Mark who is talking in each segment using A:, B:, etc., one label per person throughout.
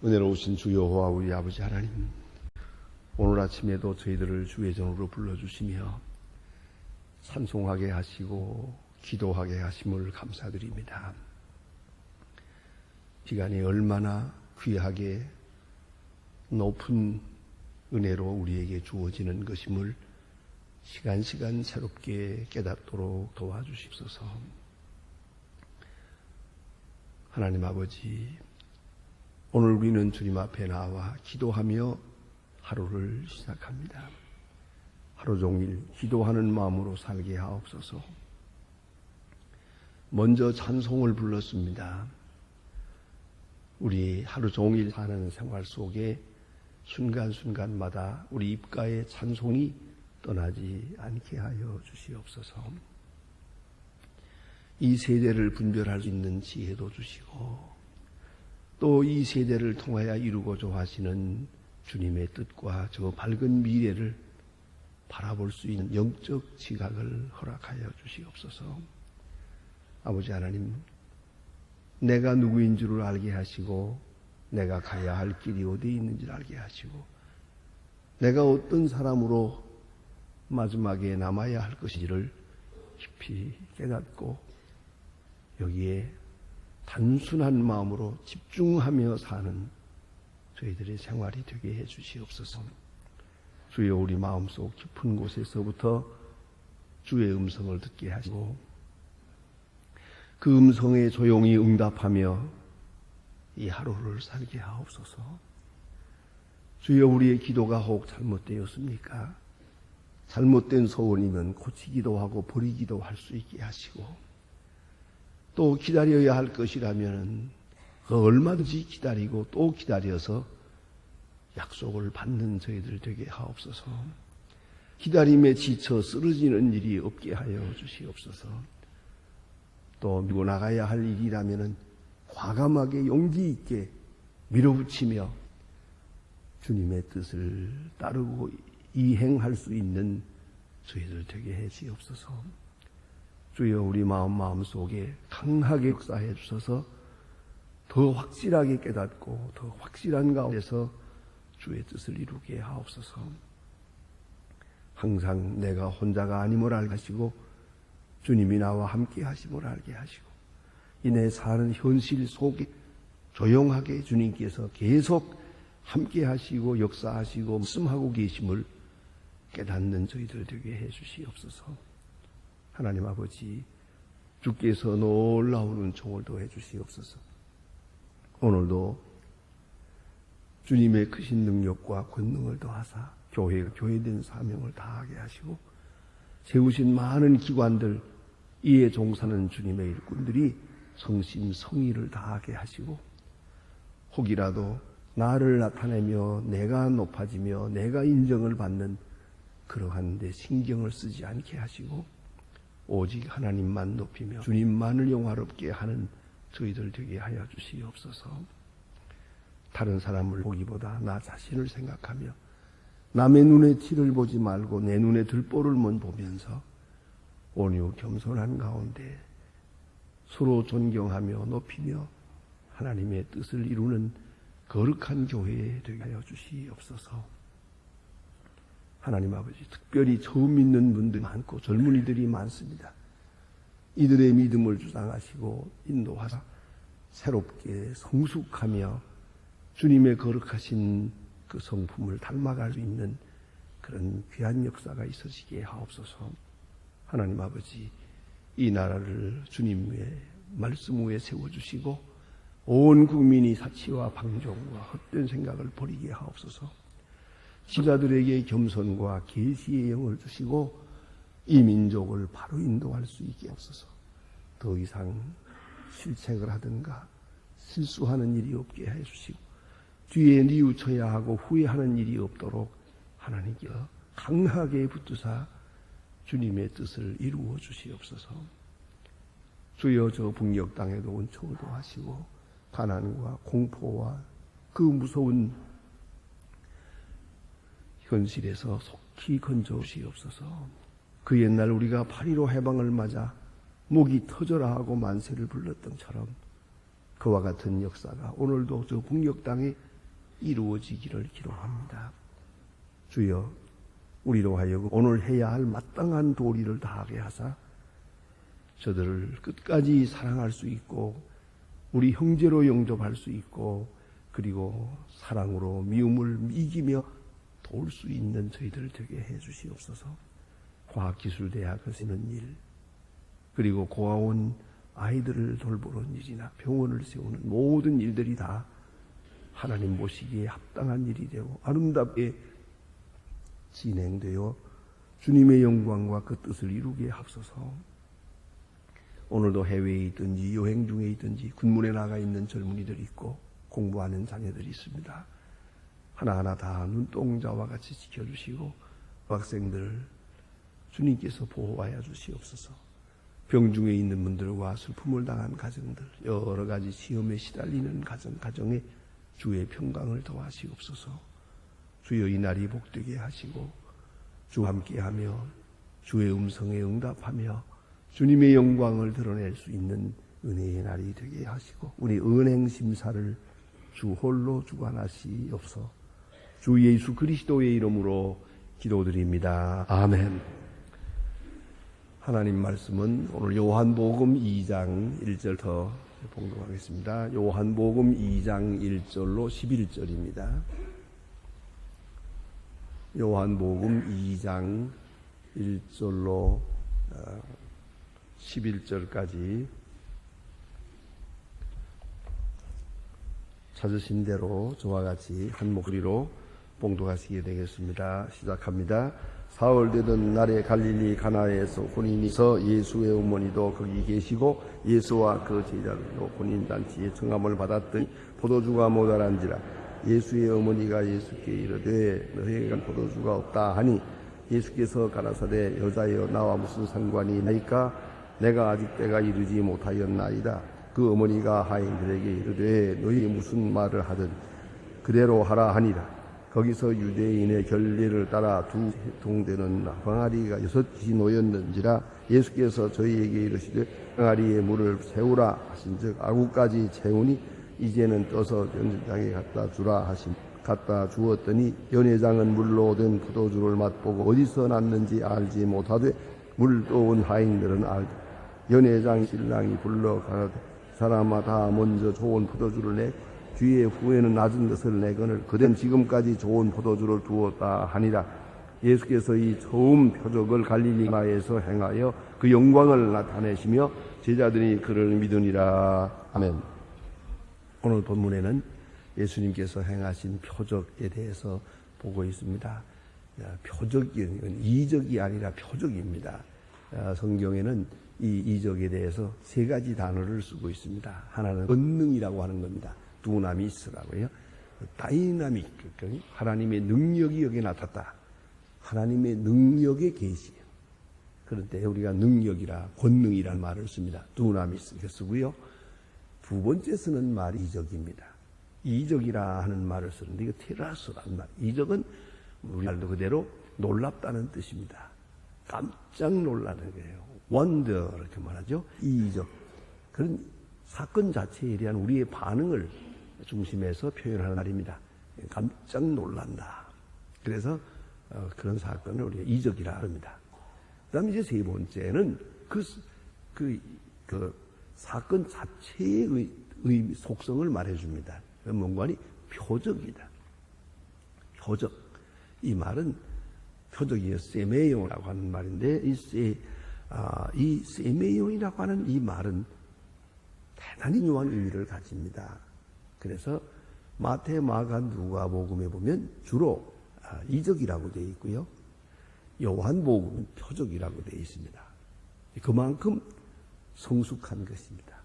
A: 은혜로우신 주 여호와 우리 아버지 하나님, 오늘 아침에도 저희들을 주의 전으로 불러주시며 찬송하게 하시고 기도하게 하심을 감사드립니다. 시간이 얼마나 귀하게 높은 은혜로 우리에게 주어지는 것임을 시간시간 새롭게 깨닫도록 도와주십소서. 하나님 아버지, 오늘 우리는 주님 앞에 나와 기도하며 하루를 시작합니다. 하루 종일 기도하는 마음으로 살게 하옵소서. 먼저 찬송을 불렀습니다. 우리 하루 종일 사는 생활 속에 순간순간마다 우리 입가에 찬송이 떠나지 않게 하여 주시옵소서. 이 세대를 분별할 수 있는 지혜도 주시고 또 이 세대를 통하여 이루고자 하시는 주님의 뜻과 저 밝은 미래를 바라볼 수 있는 영적 지각을 허락하여 주시옵소서. 아버지 하나님, 내가 누구인 줄을 알게 하시고 내가 가야 할 길이 어디에 있는지를 알게 하시고 내가 어떤 사람으로 마지막에 남아야 할 것인지를 깊이 깨닫고 여기에 단순한 마음으로 집중하며 사는 저희들의 생활이 되게 해 주시옵소서. 주여, 우리 마음속 깊은 곳에서부터 주의 음성을 듣게 하시고 그 음성에 조용히 응답하며 이 하루를 살게 하옵소서. 주여, 우리의 기도가 혹 잘못되었습니까? 잘못된 소원이면 고치기도 하고 버리기도 할 수 있게 하시고 또 기다려야 할 것이라면 얼마든지 기다리고 또 기다려서 약속을 받는 저희들 되게 하옵소서. 기다림에 지쳐 쓰러지는 일이 없게 하여 주시옵소서. 또 밀고 나가야 할 일이라면 과감하게 용기 있게 밀어붙이며 주님의 뜻을 따르고 이행할 수 있는 저희들 되게 해 주시옵소서. 주여, 우리 마음속에 강하게 역사해 주셔서 더 확실하게 깨닫고 더 확실한 가운데서 주의 뜻을 이루게 하옵소서. 항상 내가 혼자가 아님을 알게 하시고 주님이 나와 함께 하심을 알게 하시고 이 내 사는 현실 속에 조용하게 주님께서 계속 함께 하시고 역사하시고 말씀하고 계심을 깨닫는 저희들 되게 해 주시옵소서. 하나님 아버지, 주께서 놀라운 총을 더해 주시옵소서. 오늘도 주님의 크신 능력과 권능을 더하사 교회된 사명을 다하게 하시고 세우신 많은 기관들, 이에 종사하는 주님의 일꾼들이 성심성의를 다하게 하시고 혹이라도 나를 나타내며 내가 높아지며 내가 인정을 받는 그러한 데 신경을 쓰지 않게 하시고 오직 하나님만 높이며 주님만을 영화롭게 하는 저희들 되게 하여 주시옵소서. 다른 사람을 보기보다 나 자신을 생각하며 남의 눈에 티를 보지 말고 내 눈에 들보를만 보면서 온유 겸손한 가운데 서로 존경하며 높이며 하나님의 뜻을 이루는 거룩한 교회 되게 하여 주시옵소서. 하나님 아버지, 특별히 처음 믿는 분들이 많고 젊은이들이 많습니다. 이들의 믿음을 주장하시고 인도하사 새롭게 성숙하며 주님의 거룩하신 그 성품을 닮아갈 수 있는 그런 귀한 역사가 있어지게 하옵소서. 하나님 아버지, 이 나라를 주님의 말씀 위에 세워주시고 온 국민이 사치와 방종과 헛된 생각을 버리게 하옵소서. 지자들에게 겸손과 계시의 영을 주시고 이 민족을 바로 인도할 수 있게 하옵소서. 더 이상 실책을 하든가 실수하는 일이 없게 해주시고 뒤에 뉘우쳐야 하고 후회하는 일이 없도록 하나님께 강하게 붙드사 주님의 뜻을 이루어 주시옵소서. 주여, 저 북녘 땅에도 은총을 도하시고 가난과 공포와 그 무서운 현실에서 속히 건져 주시옵소서. 그 옛날 우리가 8.15 해방을 맞아 목이 터져라 하고 만세를 불렀던처럼 그와 같은 역사가 오늘도 저 북녘 땅에 이루어지기를 기도합니다. 주여, 우리로 하여금 오늘 해야 할 마땅한 도리를 다하게 하사 저들을 끝까지 사랑할 수 있고 우리 형제로 영접할 수 있고 그리고 사랑으로 미움을 이기며 도울 수 있는 저희들 되게 해 주시옵소서. 과학기술대학을 세우는 일, 그리고 고아원 아이들을 돌보는 일이나 병원을 세우는 모든 일들이 다 하나님 보시기에 합당한 일이 되고 아름답게 진행되어 주님의 영광과 그 뜻을 이루게 하옵소서. 오늘도 해외에 있든지 여행 중에 있든지 군문에 나가 있는 젊은이들이 있고 공부하는 자녀들이 있습니다. 하나하나 다 눈동자와 같이 지켜주시고 학생들 주님께서 보호하여 주시옵소서. 병중에 있는 분들과 슬픔을 당한 가정들, 여러 가지 시험에 시달리는 가정에 주의 평강을 더하시옵소서. 주여, 이 날이 복되게 하시고 주와 함께하며 주의 음성에 응답하며 주님의 영광을 드러낼 수 있는 은혜의 날이 되게 하시고 우리 은행 심사를 주 홀로 주관하시옵소서. 주 예수 그리스도의 이름으로 기도드립니다. 아멘. 하나님 말씀은 오늘 요한복음 2장 1절부터 봉독하겠습니다. 요한복음 2장 1절로 11절입니다. 요한복음 2장 1절로 11절까지 찾으신 대로 저와 같이 한 목소리로 봉독하시게 되겠습니다. 시작합니다. 사흘 되던 날에 갈릴리 가나에서 혼인이 있어 예수의 어머니도 거기 계시고 예수와 그 제자들도 혼인잔치에 청함을 받았더니 포도주가 모자란지라 예수의 어머니가 예수께 이르되 너희에게 포도주가 없다 하니 예수께서 가라사대 여자여 나와 무슨 상관이 나이까 내가 아직 때가 이르지 못하였나이다. 그 어머니가 하인들에게 이르되 너희 무슨 말을 하든 그대로 하라 하니라. 거기서 유대인의 결례를 따라 두 동되는 항아리가 6이 놓였는지라 예수께서 저희에게 이르시되 항아리에 물을 채우라 하신즉 아구까지 채우니 이제는 떠서 연회장에 갖다 주라 하심 갖다 주었더니 연회장은 물로 된 포도주를 맛보고 어디서 났는지 알지 못하되 물 떠온 하인들은 알되 연회장 신랑이 불러 가라되 사람아 다 먼저 좋은 포도주를 내 뒤에 후에는 낮은 것을 내거늘 그댄 지금까지 좋은 포도주를 두었다 하니라. 예수께서 이 처음 표적을 갈릴리가에서 행하여 그 영광을 나타내시며 제자들이 그를 믿으니라. 아멘. 오늘 본문에는 예수님께서 행하신 표적에 대해서 보고 있습니다. 표적이 이적이 아니라 표적입니다. 성경에는 이 이적에 대해서 세 가지 단어를 쓰고 있습니다. 하나는 권능이라고 하는 겁니다. 두나미스라고요. 다이나믹, 하나님의 능력이 여기에 나탔다. 하나님의 능력의 계시예요. 그런데 우리가 능력이라 권능이라는 말을 씁니다. 두나미스 이렇게 쓰고요. 두 번째 쓰는 말이 이적입니다. 이적이라 하는 말을 쓰는데 이거 테라스라는 말. 이적은 우리 말도 그대로 놀랍다는 뜻입니다. 깜짝 놀라는 거예요. 원더 이렇게 말하죠. 이적. 그런 사건 자체에 대한 우리의 반응을 중심에서 표현하는 말입니다. 깜짝 놀란다. 그래서 그런 사건을 우리가 이적이라 합니다. 그 다음에 이제 세 번째는 그 사건 자체의 속성을 말해줍니다. 뭔가니 표적이다. 표적. 이 말은 표적이에요. 세메용이라고 하는 말인데 이 세메용이라고 하는 이 말은 대단히 중요한 의미를 가집니다. 그래서 마태, 마가, 누가복음에 보면 주로 이적이라고 되어 있고요. 요한복음은 표적이라고 되어 있습니다. 그만큼 성숙한 것입니다.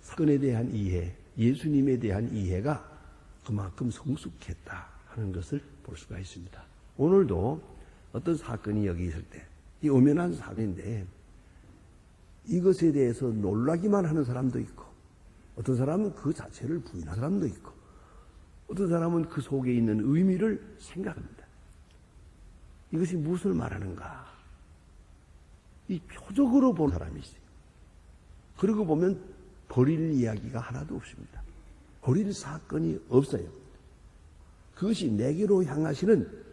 A: 사건에 대한 이해, 예수님에 대한 이해가 그만큼 성숙했다 하는 것을 볼 수가 있습니다. 오늘도 어떤 사건이 여기 있을 때, 이 엄연한 사건인데 이것에 대해서 놀라기만 하는 사람도 있고 어떤 사람은 그 자체를 부인하는 사람도 있고 어떤 사람은 그 속에 있는 의미를 생각합니다. 이것이 무엇을 말하는가? 이 표적으로 본 사람이 있어요. 그러고 보면 버릴 이야기가 하나도 없습니다. 버릴 사건이 없어요. 그것이 내게로 향하시는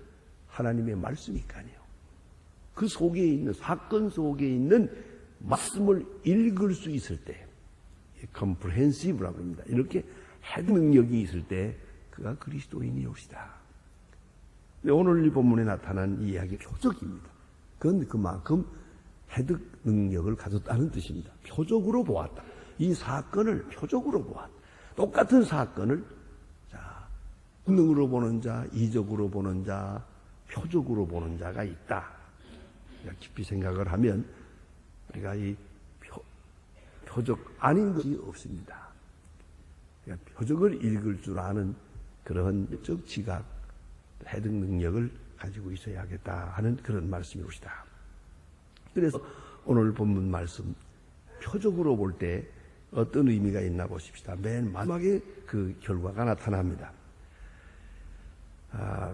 A: 하나님의 말씀이니까요. 그 속에 있는, 사건 속에 있는 말씀을 읽을 수 있을 때, comprehensive라고 합니다. 이렇게 해석 능력이 있을 때 그가 그리스도인이옵시다. 오늘 이 본문에 나타난 이야기 표적입니다. 그건 그만큼 해석 능력을 가졌다는 뜻입니다. 표적으로 보았다. 이 사건을 표적으로 보았다. 똑같은 사건을 본능으로 보는 자, 이적으로 보는 자, 표적으로 보는 자가 있다. 깊이 생각을 하면 우리가 이 표적 아닌 것이 없습니다. 그러니까 표적을 읽을 줄 아는 그런 적 지각, 해석 능력을 가지고 있어야겠다 하는 그런 말씀이옵시다. 그래서 오늘 본문 말씀 표적으로 볼 때 어떤 의미가 있나 보십시다. 맨 마지막에 그 결과가 나타납니다.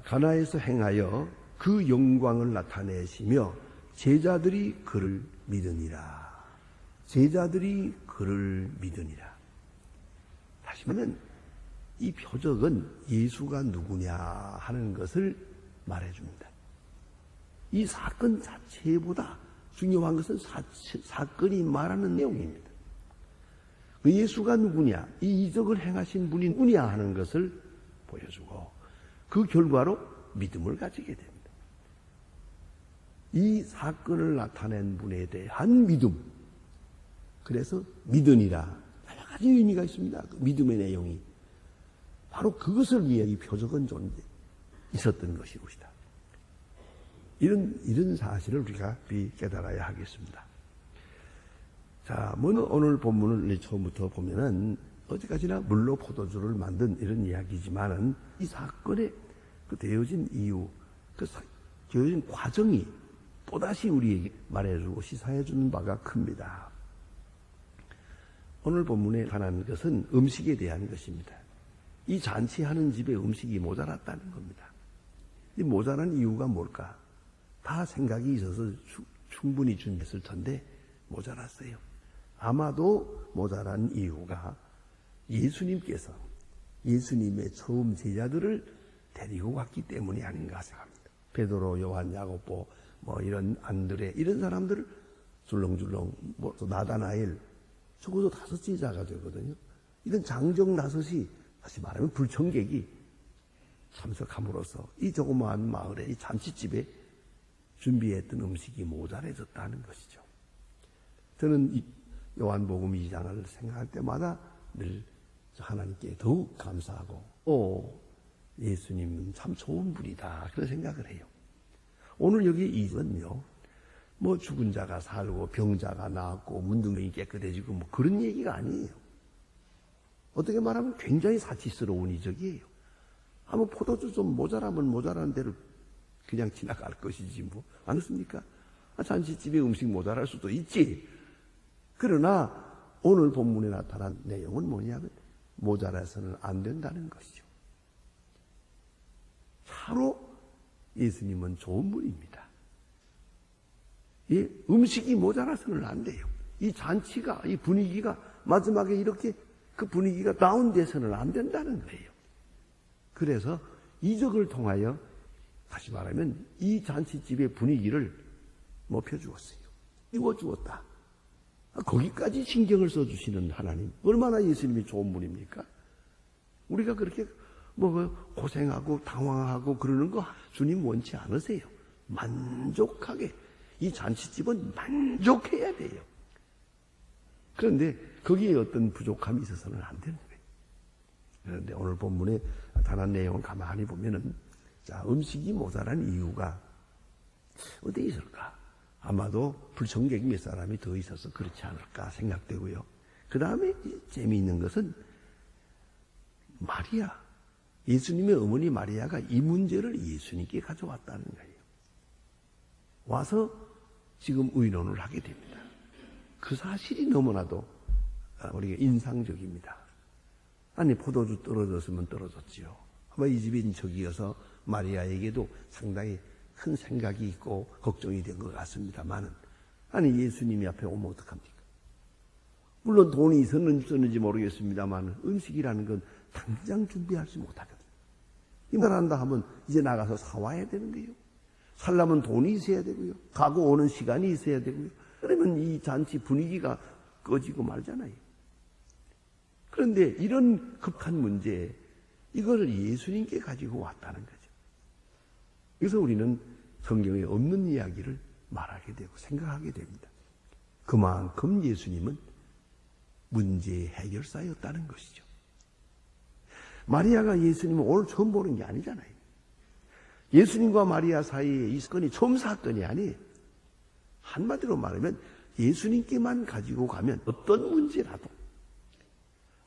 A: 가나에서 행하여 그 영광을 나타내시며 제자들이 그를 믿으니라. 제자들이 그를 믿으니라. 다시 말하면 이 표적은 예수가 누구냐 하는 것을 말해줍니다. 이 사건 자체보다 중요한 것은 사건이 말하는 내용입니다. 그 예수가 누구냐, 이 이적을 행하신 분이 누구냐 하는 것을 보여주고 그 결과로 믿음을 가지게 됩니다. 이 사건을 나타낸 분에 대한 믿음. 그래서 믿으니라. 여러 가지 의미가 있습니다. 그 믿음의 내용이. 바로 그것을 위해 이 표적은 있었던 것이옵시다. 이런 사실을 우리가 깨달아야 하겠습니다. 자, 오늘 본문을 처음부터 보면은 어디까지나 물로 포도주를 만든 이런 이야기지만은 이 사건에 그 되어진 이유, 그 되어진 과정이 또다시 우리에게 말해주고 시사해주는 바가 큽니다. 오늘 본문에 관한 것은 음식에 대한 것입니다. 이 잔치하는 집에 음식이 모자랐다는 겁니다. 이 모자란 이유가 뭘까? 다 생각이 있어서 충분히 준비했을 텐데 모자랐어요. 아마도 모자란 이유가 예수님께서 예수님의 처음 제자들을 데리고 갔기 때문이 아닌가 생각합니다. 베드로, 요한, 야고보, 이런 안드레 이런 사람들을 줄렁줄렁 또 나다나엘 적어도 5제자가 되거든요. 이런 장정 5이 다시 말하면 불청객이 참석함으로써 이 조그마한 마을에 이 잔치집에 준비했던 음식이 모자라졌다는 것이죠. 저는 이 요한복음 2장을 생각할 때마다 늘 하나님께 더욱 감사하고 예수님은 참 좋은 분이다 그런 생각을 해요. 오늘 여기 이전요 죽은 자가 살고 병자가 나았고 문둥이 깨끗해지고 그런 얘기가 아니에요. 어떻게 말하면 굉장히 사치스러운 이적이에요. 포도주 좀 모자라면 모자란 대로 그냥 지나갈 것이지 안 그렇습니까? 잔치집에 음식 모자랄 수도 있지. 그러나 오늘 본문에 나타난 내용은 뭐냐면 모자라서는 안 된다는 것이죠. 차로 예수님은 좋은 분입니다. 음식이 모자라서는 안 돼요. 이 잔치가, 이 분위기가 마지막에 이렇게 그 분위기가 다운돼서는 안 된다는 거예요. 그래서 이적을 통하여 다시 말하면 이 잔치집의 분위기를 높여주었어요. 띄워주었다. 거기까지 신경을 써주시는 하나님. 얼마나 예수님이 좋은 분입니까? 우리가 그렇게 고생하고 당황하고 그러는 거 주님 원치 않으세요. 만족하게. 이 잔치집은 만족해야 돼요. 그런데 거기에 어떤 부족함이 있어서는 안 되는 거예요. 그런데 오늘 본문에 나타난 내용을 가만히 보면은 음식이 모자란 이유가 어디에 있을까? 아마도 불청객 몇 사람이 더 있어서 그렇지 않을까 생각되고요. 그 다음에 재미있는 것은 마리아, 예수님의 어머니 마리아가 이 문제를 예수님께 가져왔다는 거예요. 와서 지금 의논을 하게 됩니다. 그 사실이 너무나도 우리가 인상적입니다. 아니 포도주 떨어졌으면 떨어졌지요. 아마 이 집에 인척이어서 마리아에게도 상당히 큰 생각이 있고 걱정이 된 것 같습니다만은 아니 예수님이 앞에 오면 어떡합니까? 물론 돈이 있었는지 모르겠습니다만 음식이라는 건 당장 준비하지 못하거든요. 임산한다 하면 이제 나가서 사와야 되는 거예요. 살려면 돈이 있어야 되고요. 가고 오는 시간이 있어야 되고요. 그러면 이 잔치 분위기가 꺼지고 말잖아요. 그런데 이런 급한 문제, 이걸 예수님께 가지고 왔다는 거죠. 그래서 우리는 성경에 없는 이야기를 말하게 되고 생각하게 됩니다. 그만큼 예수님은 문제의 해결사였다는 것이죠. 마리아가 예수님을 오늘 처음 보는 게 아니잖아요. 예수님과 마리아 사이에 이 사건이 처음 사건이 아니에요. 한마디로 말하면 예수님께만 가지고 가면 어떤 문제라도,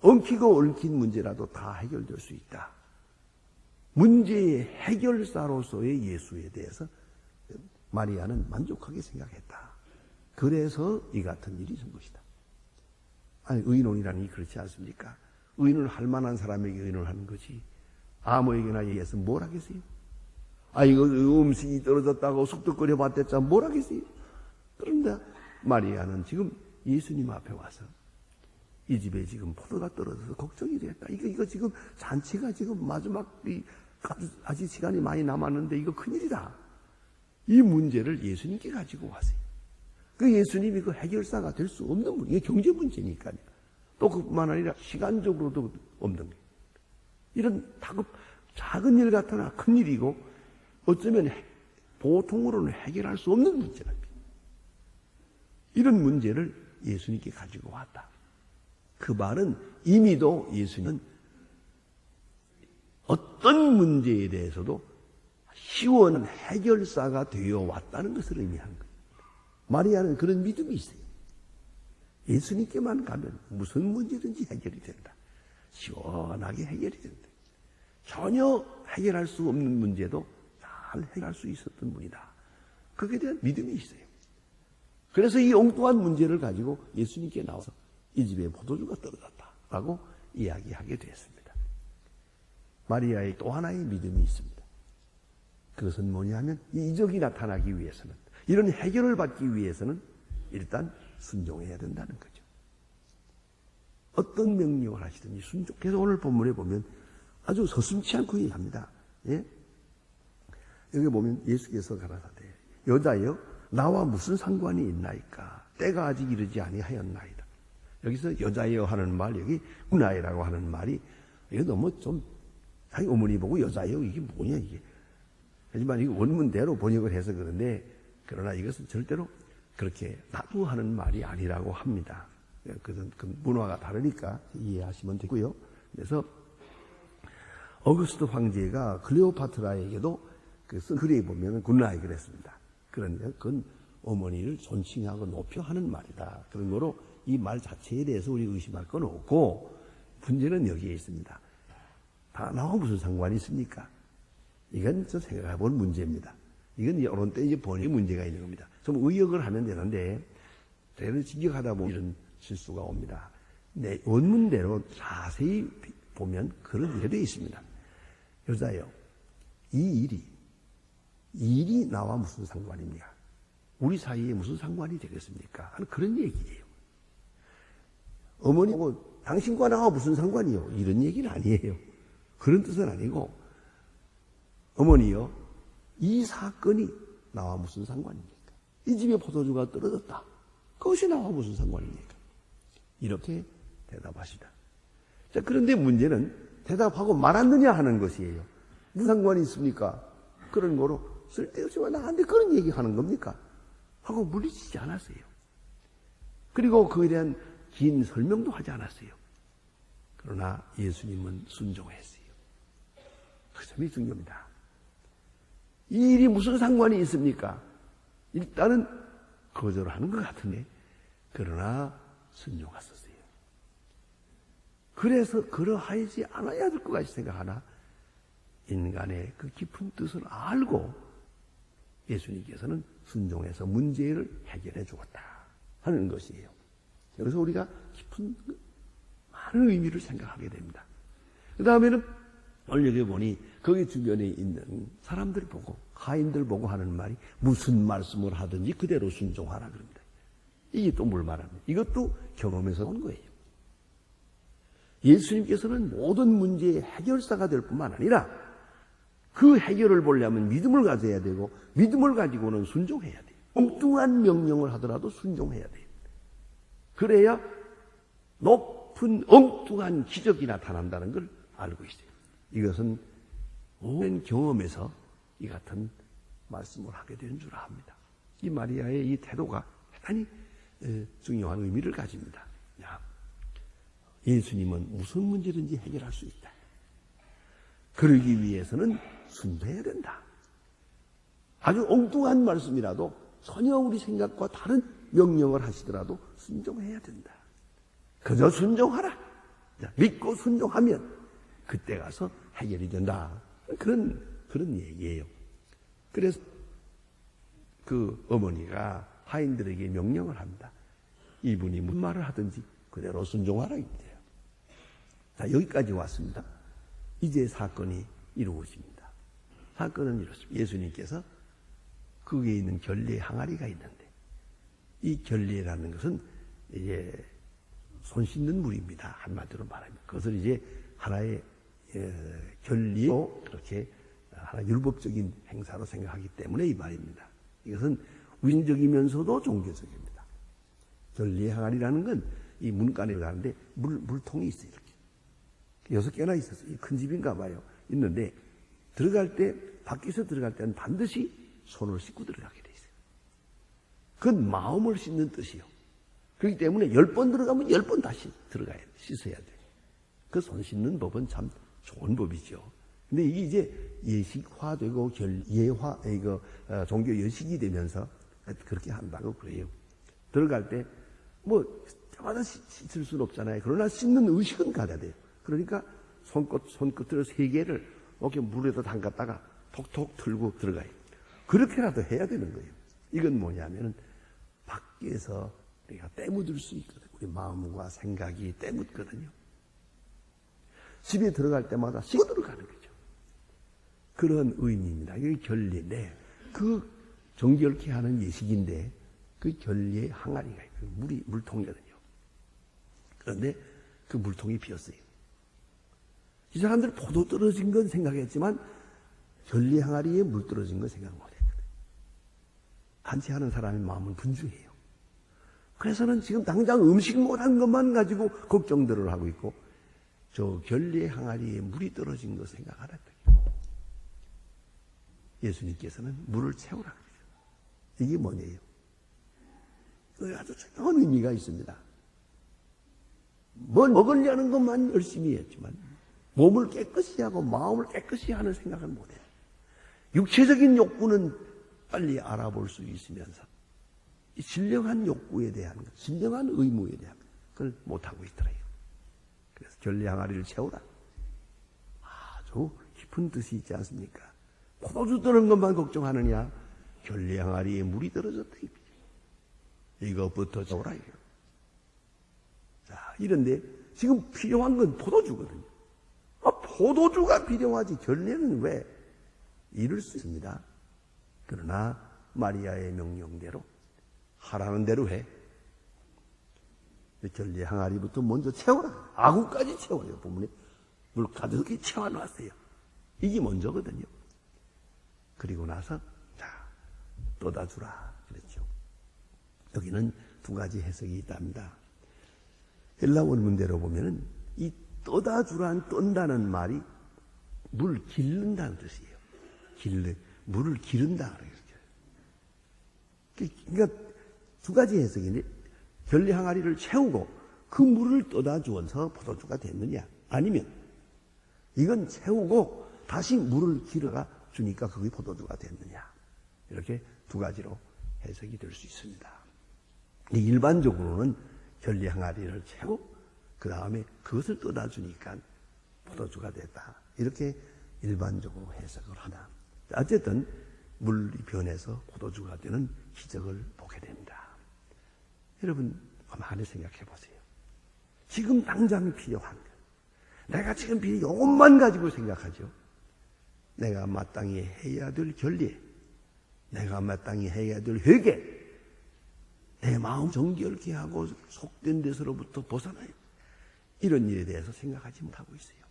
A: 엉키고 얽힌 문제라도 다 해결될 수 있다. 문제의 해결사로서의 예수에 대해서 마리아는 만족하게 생각했다. 그래서 이 같은 일이 있은 것이다. 아니, 의논이라는 게 그렇지 않습니까? 의논을 할 만한 사람에게 의논을 하는 거지. 아무에게나 얘기해서 뭘 하겠어요? 아, 이거 음식이 떨어졌다고 속덕거려 봤댔자 뭘 하겠어요? 그런데 마리아는 지금 예수님 앞에 와서 이 집에 지금 포도가 떨어져서 걱정이 되었다. 이거 지금 잔치가 지금 마지막 아직 시간이 많이 남았는데 이거 큰일이다. 이 문제를 예수님께 가지고 왔어요. 그 예수님이 그 해결사가 될 수 없는 분, 이게 경제 문제니까요. 또 그뿐만 아니라 시간적으로도 없는 거예요. 이런 다급 작은 일 같으나 큰 일이고 어쩌면 보통으로는 해결할 수 없는 문제랍니다. 이런 문제를 예수님께 가지고 왔다. 그 말은 이미도 예수님은 어떤 문제에 대해서도 시원한 해결사가 되어 왔다는 것을 의미한 거예요. 마리아는 그런 믿음이 있어요. 예수님께만 가면 무슨 문제든지 해결이 된다. 시원하게 해결이 된다. 전혀 해결할 수 없는 문제도 잘 해결할 수 있었던 분이다. 그에 대한 믿음이 있어요. 그래서 이 엉뚱한 문제를 가지고 예수님께 나와서 이 집에 포도주가 떨어졌다라고 이야기하게 되었습니다. 마리아의 또 하나의 믿음이 있습니다. 그것은 뭐냐면 이 이적이 나타나기 위해서는, 이런 해결을 받기 위해서는 일단 순종해야 된다는 거죠. 어떤 명령을 하시든지 순종. 그래서 오늘 본문에 보면 아주 서슴지 않고 얘기합니다. 예? 여기 보면 예수께서 가라사대 여자여 나와 무슨 상관이 있나이까? 때가 아직 이르지 아니하였나이다. 여기서 여자여 하는 말, 여기 문화이라고 하는 말이 이거 너무 좀 자기 어머니 보고 여자여 이게 뭐냐 이게. 하지만 이거 원문대로 번역을 해서 그런데, 그러나 이것은 절대로 그렇게 나도 하는 말이 아니라고 합니다. 그 문화가 다르니까 이해하시면 되고요. 그래서 어거스트 황제가 클레오파트라에게도 쓴 글에 보면 굿나잇 그랬습니다. 그런데 그건 어머니를 존칭하고 높여 하는 말이다. 그런 거로 이 말 자체에 대해서 우리 의심할 건 없고, 문제는 여기에 있습니다. 다 나와 무슨 상관이 있습니까? 이건 저 생각해 볼 문제입니다. 이건 이런 때 이제 번역의 문제가 있는 겁니다. 좀 의역을 하면 되는데, 때는 직역하다 보면 이런 실수가 옵니다. 네, 원문대로 자세히 보면 그런 일이 되어 있습니다. 여자여, 이 일이 나와 무슨 상관입니까? 우리 사이에 무슨 상관이 되겠습니까? 하는 그런 얘기예요. 어머니, 당신과 나와 무슨 상관이요? 이런 얘기는 아니에요. 그런 뜻은 아니고, 어머니요, 이 사건이 나와 무슨 상관입니까? 이 집에 포도주가 떨어졌다. 그것이 나와 무슨 상관입니까? 이렇게 대답하시다. 자, 그런데 문제는 대답하고 말았느냐 하는 것이에요. 무슨 상관이 있습니까? 그런 거로 쓸데없지만 나한테 그런 얘기 하는 겁니까? 하고 물리치지 않았어요. 그리고 그에 대한 긴 설명도 하지 않았어요. 그러나 예수님은 순종했어요. 그 점이 중요합니다. 이 일이 무슨 상관이 있습니까? 일단은 거절하는 것 같은데, 그러나 순종하셨어요. 그래서 그러하지 않아야 될 것 같이 생각하나 인간의 그 깊은 뜻을 알고 예수님께서는 순종해서 문제를 해결해 주었다 하는 것이에요. 그래서 우리가 깊은 많은 의미를 생각하게 됩니다. 그 다음에는 오늘 여기 보니 거기 주변에 있는 사람들 보고, 하인들 보고 하는 말이 무슨 말씀을 하든지 그대로 순종하라 그럽니다. 이게 또 뭘 말합니까? 이것도 경험에서 온 거예요. 예수님께서는 모든 문제의 해결사가 될 뿐만 아니라 그 해결을 보려면 믿음을 가져야 되고 믿음을 가지고는 순종해야 돼요. 엉뚱한 명령을 하더라도 순종해야 돼요. 그래야 높은 엉뚱한 기적이 나타난다는 걸 알고 있어요. 이것은 오랜 경험에서 이 같은 말씀을 하게 된 줄 압니다. 이 마리아의 이 태도가 대단히 중요한 의미를 가집니다. 예수님은 무슨 문제든지 해결할 수 있다. 그러기 위해서는 순종해야 된다. 아주 엉뚱한 말씀이라도 전혀 우리 생각과 다른 명령을 하시더라도 순종해야 된다. 그저 순종하라. 믿고 순종하면 그때 가서 해결이 된다. 그런 얘기예요. 그래서 그 어머니가 하인들에게 명령을 합니다. 이분이 무슨 말을 하든지 그대로 순종하라 이거예요. 자, 여기까지 왔습니다. 이제 사건이 이루어집니다. 사건은 이렇습니다. 예수님께서 거기에 있는 결례 항아리가 있는데 이 결례라는 것은 이제 손 씻는 물입니다. 한마디로 말하면 그것을 이제 하나의 결례로 그렇게 하나 율법적인 행사로 생각하기 때문에 이 말입니다. 이것은 위인적이면서도 종교적입니다. 결례 항아리라는 건 이 문간에 가는데 물통이 있어요. 이렇게 6개나 있었어요. 큰 집인가 봐요. 있는데 들어갈 때 밖에서 들어갈 때는 반드시 손을 씻고 들어가게 돼 있어요. 그건 마음을 씻는 뜻이요. 그렇기 때문에 10번 들어가면 10번 다시 들어가야 돼. 씻어야 돼. 그 손 씻는 법은 참 좋은 법이죠. 근데 이게 이제 예식화되고 종교 예식이 되면서 그렇게 한다고 그래요. 들어갈 때 때마다 씻을 수는 없잖아요. 그러나 씻는 의식은 가져야 돼요. 그러니까 손끝을 3개를 이렇게 물에다 담갔다가 톡톡 틀고 들어가요. 그렇게라도 해야 되는 거예요. 이건 뭐냐면은 밖에서 우리가 때묻을 수 있거든요. 우리 마음과 생각이 때묻거든요. 집에 들어갈 때마다 씻고 들어가는 거죠. 그런 의미입니다. 이게 결례인데 그 정결케 하는 예식인데 그 결례 항아리가 있어요. 물통이거든요. 그런데 그 물통이 비었어요. 이 사람들 포도 떨어진 건 생각했지만 결례 항아리에 물 떨어진 건 생각 못했거든요. 잔치하는 사람의 마음은 분주해요. 그래서는 지금 당장 음식 못한 것만 가지고 걱정들을 하고 있고 저 결례 항아리에 물이 떨어진 거 생각하라. 예수님께서는 물을 채우라 그러죠. 이게 뭐냐요? 아주 중요한 의미가 있습니다. 뭘 먹으려는 것만 열심히 했지만 몸을 깨끗이 하고 마음을 깨끗이 하는 생각은 못해요. 육체적인 욕구는 빨리 알아볼 수 있으면서 이 신령한 욕구에 대한 것, 신령한 의무에 대한 것, 그걸 못하고 있더래요. 그래서 결례 항아리를 채우라. 아주 깊은 뜻이 있지 않습니까? 포도주 떠는 것만 걱정하느냐? 결례 항아리에 물이 떨어졌다. 이것부터 채우라. 자, 이런데 지금 필요한 건 포도주거든요. 포도주가 필요하지 결례는 왜? 이럴 수 있습니다. 그러나 마리아의 명령대로 하라는 대로 해. 결례 항아리부터 먼저 채워라. 아구까지 채워요. 보면 물 가득히 채워놨어요. 이게 먼저거든요. 그리고 나서 떠다 주라 그랬죠. 여기는 2가지 해석이 있답니다. 헬라 원문대로 보면은 이 떠다 주란 떤다는 말이 물 기른다는 뜻이에요. 물을 기른다 그래요. 그러니까 2가지 해석인데 결례 항아리를 채우고 그 물을 떠다 주어서 포도주가 됐느냐, 아니면 이건 채우고 다시 물을 길어가 주니까 그게 포도주가 됐느냐, 이렇게 2가지로 해석이 될 수 있습니다. 일반적으로는 결례 항아리를 채우고 그 다음에 그것을 떠다 주니까 포도주가 됐다, 이렇게 일반적으로 해석을 하나. 어쨌든 물이 변해서 포도주가 되는 기적을 보게 됩니다. 여러분 가만히 생각해 보세요. 지금 당장 필요한 것, 내가 지금 이것만 가지고 생각하죠. 내가 마땅히 해야 될 결례, 내가 마땅히 해야 될 회개, 내 마음 정결케 하고 속된 데서로부터 벗어나요. 이런 일에 대해서 생각하지 못하고 있어요.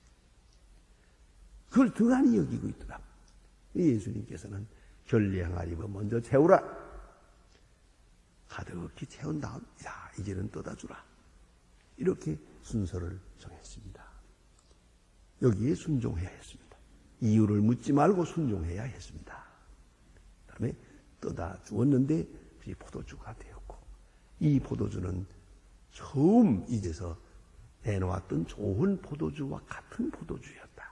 A: 그걸 등한히 여기고 있더라고요. 예수님께서는 결례 항아리를 먼저 채우라. 가득히 채운 다음 자 이제는 떠다 주라. 이렇게 순서를 정했습니다. 여기에 순종해야 했습니다. 이유를 묻지 말고 순종해야 했습니다. 그 다음에 떠다 주었는데 그게 포도주가 되었고, 이 포도주는 처음 이제서 내놓았던 좋은 포도주와 같은 포도주였다.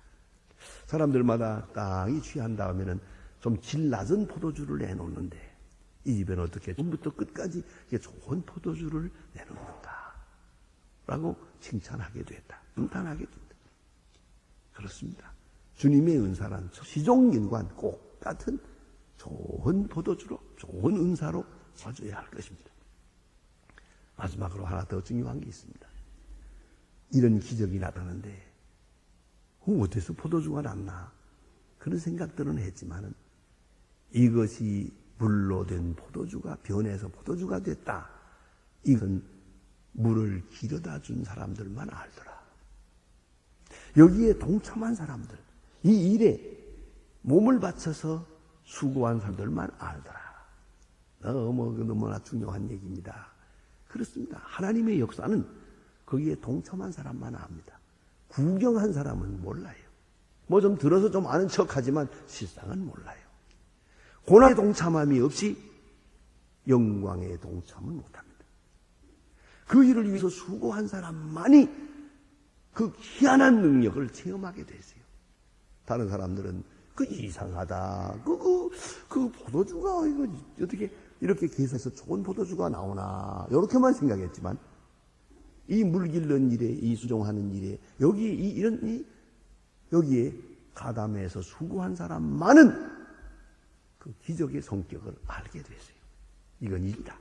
A: 사람들마다 땅이 취한 다음에는 좀 질 낮은 포도주를 내놓는데 이 집에는 어떻게 처음부터 끝까지 좋은 포도주를 내놓는가 라고 칭찬하게 됐다. 감탄하게 된다. 그렇습니다. 주님의 은사란 시종일관 꼭 같은 좋은 포도주로, 좋은 은사로 써줘야 할 것입니다. 마지막으로 하나 더 중요한 게 있습니다. 이런 기적이 나타나는데 어디서 포도주가 났나 그런 생각들은 했지만은 이것이 물로 된 포도주가 변해서 포도주가 됐다. 이건 물을 길어다 준 사람들만 알더라. 여기에 동참한 사람들, 이 일에 몸을 바쳐서 수고한 사람들만 알더라. 너무나 중요한 얘기입니다. 그렇습니다. 하나님의 역사는 거기에 동참한 사람만 압니다. 구경한 사람은 몰라요. 뭐 좀 들어서 좀 아는 척하지만 실상은 몰라요. 고난에 동참함이 없이 영광에 동참은 못합니다. 그 일을 위해서 수고한 사람만이 그 희한한 능력을 체험하게 되세요. 다른 사람들은 그 이상하다. 그 포도주가 이거 어떻게 이렇게 계산해서 좋은 포도주가 나오나 이렇게만 생각했지만 이 물 길른 일에, 이 수종하는 일에 여기에 가담해서 수고한 사람만은 그 기적의 성격을 알게 됐어요. 이건 일이다.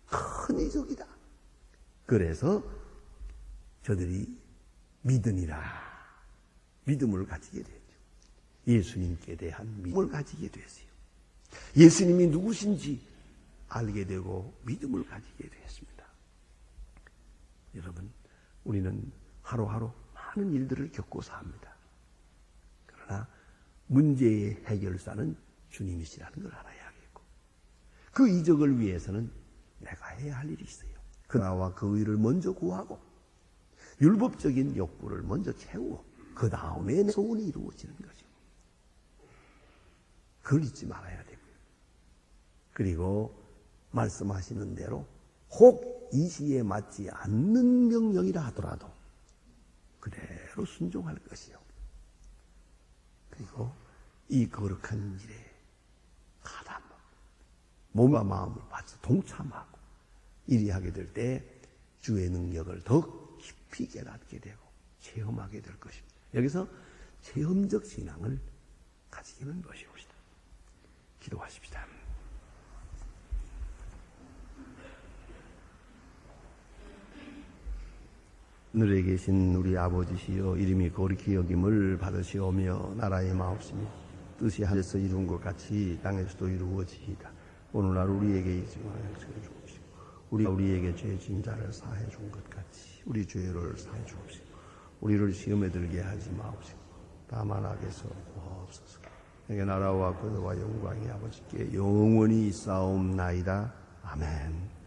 A: 큰 이적이다. 그래서 저들이 믿으니라. 믿음을 가지게 됐죠. 예수님께 대한 믿음을 가지게 됐어요. 예수님이 누구신지 알게 되고 믿음을 가지게 되었습니다. 여러분, 우리는 하루하루 많은 일들을 겪고 삽니다. 그러나 문제의 해결사는 주님이시라는 걸 알아야겠고, 그 이적을 위해서는 내가 해야 할 일이 있어요. 그 나와 그 의를 먼저 구하고 율법적인 욕구를 먼저 채우고 그 다음에 내 소원이 이루어지는 거죠. 그걸 잊지 말아야 되고요. 그리고 말씀하시는 대로 혹 이 시에 맞지 않는 명령이라 하더라도 그대로 순종할 것이요. 그리고 이 거룩한 일에 가담, 몸과 마음을 바쳐 동참하고 일하게 될 때 주의 능력을 더 깊이 깨닫게 되고 체험하게 될 것입니다. 여기서 체험적 신앙을 가지기는 것이옵시다. 기도하십시다. 하늘에 계신 우리 아버지시여, 이름이 거룩히 여김을 받으시오며 나라의 마옵시며 뜻이 하늘에서 이룬 것 같이 땅에서도 이루어지이다. 오늘날 우리에게 일증하여 주옵시고 우리에게 죄 지은 자를 사해 준 것 같이 우리 죄를 사해 주옵시고 우리를 시험에 들게 하지 마옵시고 다만 악에서 구하옵소서. 내게 나라와 권세와 영광이 아버지께 영원히 있사옵나이다. 아멘.